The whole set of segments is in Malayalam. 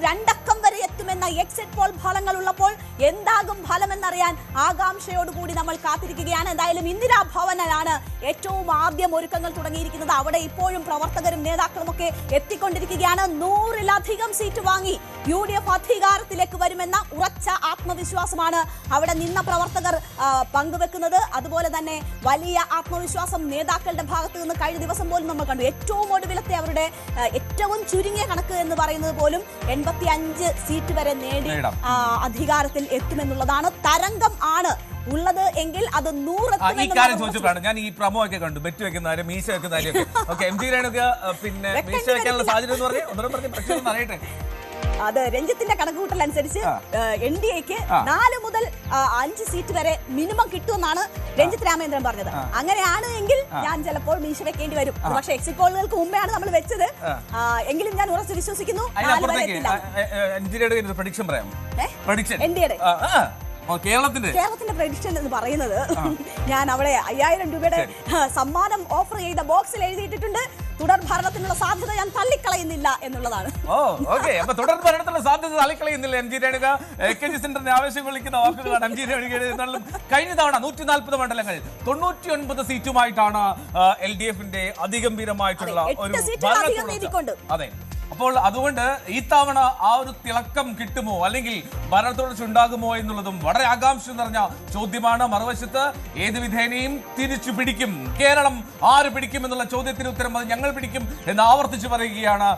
രണ്ടക്കം വരെ എത്തുമെന്ന എക്സിറ്റ് പോൾ ഫലങ്ങൾ ഉള്ളപ്പോൾ എന്താകും ഫലമെന്നറിയാൻ ആകാംക്ഷയോടുകൂടി നമ്മൾ കാത്തിരിക്കുകയാണ്. എന്തായാലും ഇന്ദിരാ ഭവനിലാണ് ഏറ്റവും ആദ്യം ഒരുക്കങ്ങൾ തുടങ്ങിയിരിക്കുന്നത്. അവിടെ ഇപ്പോഴും പ്രവർത്തകരും നേതാക്കളും ഒക്കെ എത്തിക്കൊണ്ടിരിക്കുകയാണ്. 100-ലധികം സീറ്റ് വാങ്ങി UDF അധികാരത്തിലേക്ക് വരുമെന്ന ഉറച്ച ആത്മവിശ്വാസമാണ് അവിടെ നിന്ന പ്രവർത്തകർ പങ്കുവെക്കുന്നത്. അതുപോലെ തന്നെ വലിയ ആത്മവിശ്വാസം നേതാക്കളുടെ ഭാഗത്ത് നിന്ന് കഴിഞ്ഞ ദിവസം പോലും നമ്മൾ കണ്ടു. ഏറ്റവും ഒടുവിലത്തെ അവരുടെ ഏറ്റവും ചുരുങ്ങിയ കണക്ക് എന്ന് പറയുന്നത് പോലും 85 സീറ്റ് വരെ നേടി അധികാരത്തിൽ എത്തുമെന്നുള്ളതാണ്. തരംഗം ആണ് ഉള്ളത് എങ്കിൽ അത് 100 ചോദിച്ചപ്പോഴാണ് ഞാൻ ഈ പ്രമോ ഒക്കെ കണ്ടു. ബെറ്റ് വെക്കുന്നവരും മീശ വെക്കുന്നവരും ഒക്കെ MG രേണുക പിന്നെ മീശ വെക്കാനുള്ള സാഹചര്യം എന്ന് പറഞ്ഞ് അറിയട്ടെ. അത് രഞ്ജിത്തിന്റെ കണക്കുകൂട്ടൽ അനുസരിച്ച് NDAക്ക് 4 മുതൽ 5 സീറ്റ് വരെ മിനിമം കിട്ടുമെന്നാണ് രഞ്ജിത്ത് രാമേന്ദ്രൻ പറഞ്ഞത്. അങ്ങനെയാണ് എങ്കിൽ ഞാൻ ചിലപ്പോൾ മീശ വെക്കേണ്ടി വരും. പക്ഷേ എക്സിറ്റ് പോളുകൾക്ക് മുമ്പെയാണ് നമ്മൾ വെച്ചത്. എങ്കിലും ഞാൻ ഉറച്ചു വിശ്വസിക്കുന്നു NDAയുടെ കേരളത്തിന്റെ പ്രഡിക്ഷൻ എന്ന് പറയുന്നത്, ഞാൻ അവിടെ 5000 രൂപയുടെ സമ്മാനം ഓഫർ ചെയ്ത ബോക്സിൽ എഴുതിയിട്ടുണ്ട്, തുടർ ഭരണത്തിനുള്ള സാധ്യത ഞാൻ തള്ളിക്കളയുന്നില്ല എന്നുള്ളതാണ്. തുടർ ഭരണത്തിനുള്ള സാധ്യത തള്ളിക്കളയുന്നില്ല MG രേണുക. AKG സെന്ററിനെ ആവേശം വിളിക്കുന്ന വാക്കുകളാണ് MG രേണുക. കഴിഞ്ഞ തവണ 140 മണ്ഡലങ്ങൾ 99 സീറ്റുമായിട്ടാണ് LDFന്റെ അതിഗംഭീരമായിട്ടുള്ള ഒരു അതെ. അപ്പോൾ അതുകൊണ്ട് ഈ തവണ ആ ഒരു തിളക്കം കിട്ടുമോ അല്ലെങ്കിൽ ഭരണത്തുടർച്ച ഉണ്ടാകുമോ എന്നുള്ളതും വളരെ ആകാംക്ഷ നിറഞ്ഞ ചോദ്യമാണ്. മറുവശത്ത് ഏത് വിധേനയും തിരിച്ചു പിടിക്കും കേരളം, ആര് പിടിക്കും എന്നുള്ള ചോദ്യത്തിന് ഉത്തരം അത് ഞങ്ങൾ പിടിക്കും എന്ന് ആവർത്തിച്ച് പറയുകയാണ്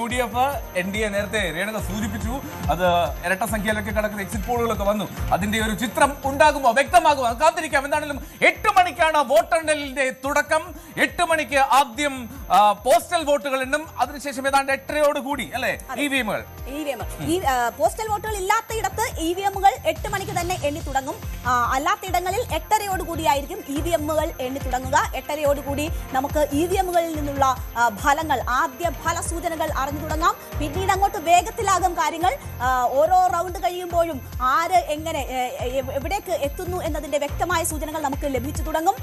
UDF. NDA നേരത്തെ രേണുക സൂചിപ്പിച്ചു, അത് ഇരട്ട സംഖ്യയിലൊക്കെ കിടക്കുന്ന എക്സിറ്റ് പോളുകളൊക്കെ വന്നു. അതിന്റെ ഒരു ചിത്രം ഉണ്ടാകുമോ, വ്യക്തമാകുമോ, കാത്തിരിക്കാം. എന്താണെങ്കിലും 8 മണിക്കാണ് വോട്ടെണ്ണലിന്റെ തുടക്കം. 8 മണിക്ക് ആദ്യം പോസ്റ്റൽ വോട്ടുകൾ എണ്ണും. അതിനുശേഷം ഏതാണ്ട് 8:30 അല്ലെ EVM-കൾ. പോസ്റ്റൽ വോട്ടുകൾ ഇല്ലാത്തയിടത്ത് EVM-കൾ 8 മണിക്ക് തന്നെ എണ്ണി തുടങ്ങും. അല്ലാത്തയിടങ്ങളിൽ 8:30 ആയിരിക്കും EVM-കൾ എണ്ണി തുടങ്ങുക. 8:30 നമുക്ക് EVM-കളിൽ നിന്നുള്ള ഫലങ്ങൾ, ആദ്യ ഫല സൂചനകൾ അറിഞ്ഞു തുടങ്ങാം. പിന്നീട് അങ്ങോട്ട് വേഗത്തിലാകും കാര്യങ്ങൾ. ഓരോ റൗണ്ട് കഴിയുമ്പോഴും ആര് എങ്ങനെ എവിടേക്ക് എത്തുന്നു എന്നതിന്റെ വ്യക്തമായ സൂചനകൾ നമുക്ക് ലഭിച്ചു തുടങ്ങും.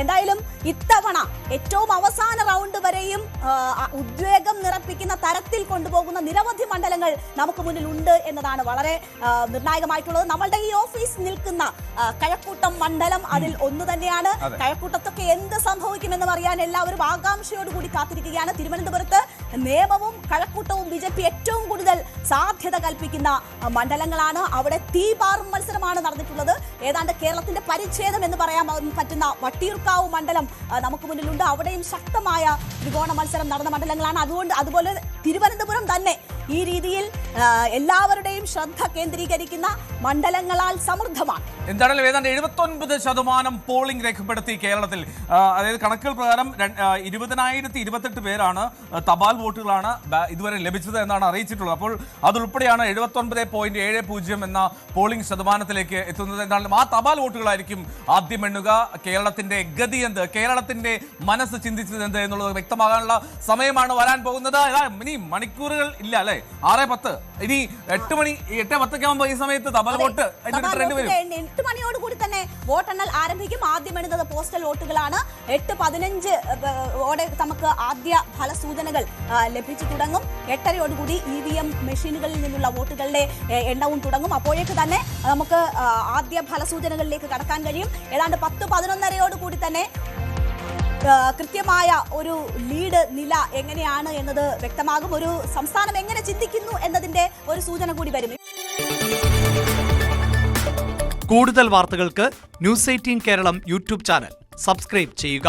എന്തായാലും ഇത്തവണ ഏറ്റവും അവസാന റൗണ്ട് വരെയും ഉദ്വേഗം നിറപ്പിക്കുന്ന തരത്തിൽ കൊണ്ടുപോകുന്ന നിരവധി മണ്ഡലങ്ങൾ നമുക്ക് മുന്നിൽ ഉണ്ട് എന്നതാണ് വളരെ നിർണായകമായിട്ടുള്ളത്. നമ്മളുടെ ഈ ഓഫീസ് നിൽക്കുന്ന കഴക്കൂട്ടം മണ്ഡലം അതിൽ ഒന്ന് തന്നെയാണ്. കഴക്കൂട്ടത്തൊക്കെ എന്ത് സംഭവിക്കുമെന്ന് അറിയാൻ എല്ലാവരും ആകാംക്ഷയോടുകൂടി കാത്തിരിക്കുകയാണ്. തിരുവനന്തപുരത്ത് നേമവും കഴക്കൂട്ടവും BJP ഏറ്റവും കൂടുതൽ സാധ്യത കൽപ്പിക്കുന്ന മണ്ഡലങ്ങളാണ്. അവിടെ തീപാറും മത്സരമാണ് നടന്നിട്ടുള്ളത്. ഏതാണ്ട് കേരളത്തിന്റെ പരിച്ഛേദം എന്ന് പറയാൻ പറ്റുന്ന വട്ടിയൂർക്കാവ് മണ്ഡലം നമുക്ക് മുന്നിലുണ്ട്. അവിടെയും ശക്തമായ ത്രികോണ മത്സരം നടന്ന മണ്ഡലങ്ങളാണ്. അതുപോലെ തിരുവനന്തപുരം തന്നെ ഈ രീതിയിൽ എല്ലാവരുടെയും ശ്രദ്ധ കേന്ദ്രീകരിക്കുന്ന മണ്ഡലങ്ങളാൽ സമൃദ്ധമാണ്. എന്തായാലും ഏതാണ്ട് 79% പോളിംഗ് രേഖപ്പെടുത്തി കേരളത്തിൽ. അതായത് കണക്കുകൾ പ്രകാരം 20,028 പേരാണ് തപാൽ വോട്ടുകളാണ് ഇതുവരെ ലഭിച്ചത് എന്നാണ് അറിയിച്ചിട്ടുള്ളത്. അപ്പോൾ അതുൾപ്പെടെയാണ് 79.70 എന്ന പോളിംഗ് ശതമാനത്തിലേക്ക് എത്തുന്നത്. എന്തായാലും ആ തപാൽ വോട്ടുകളായിരിക്കും ആദ്യം എണ്ണുക. കേരളത്തിന്റെ ഗതി എന്ത്, കേരളത്തിന്റെ മനസ്സ് ചിന്തിച്ചത് എന്ത് എന്നുള്ളത് വ്യക്തമാകാനുള്ള സമയമാണ് വരാൻ പോകുന്നത്. ഇനി മണിക്കൂറുകൾ ഇല്ല അല്ലെ, 6:10. ഇനി 8:10 ആകുമ്പോൾ ഈ സമയത്ത് തപാൽ വോട്ട് 8 മണിയോടുകൂടി തന്നെ വോട്ടെണ്ണൽ ആരംഭിക്കും. ആദ്യം എണ്ണുന്നത് പോസ്റ്റൽ വോട്ടുകളാണ്. 8:15 നമുക്ക് ആദ്യ ഫലസൂചനകൾ ലഭിച്ചു തുടങ്ങും. 8:30 EVM മെഷീനുകളിൽ നിന്നുള്ള വോട്ടുകളുടെ എണ്ണവും തുടങ്ങും. അപ്പോഴേക്ക് തന്നെ നമുക്ക് ആദ്യ ഫലസൂചനകളിലേക്ക് കടക്കാൻ കഴിയും. ഏതാണ്ട് 10-11:30 തന്നെ കൃത്യമായ ഒരു ലീഡ് നില എങ്ങനെയാണ് എന്നത് വ്യക്തമാകും. ഒരു സംസ്ഥാനം എങ്ങനെ ചിന്തിക്കുന്നു എന്നതിന്റെ ഒരു സൂചന കൂടി വരും. കൂടുതൽ വാർത്തകൾക്ക് News 18 Keralam YouTube channel subscribe ചെയ്യുക.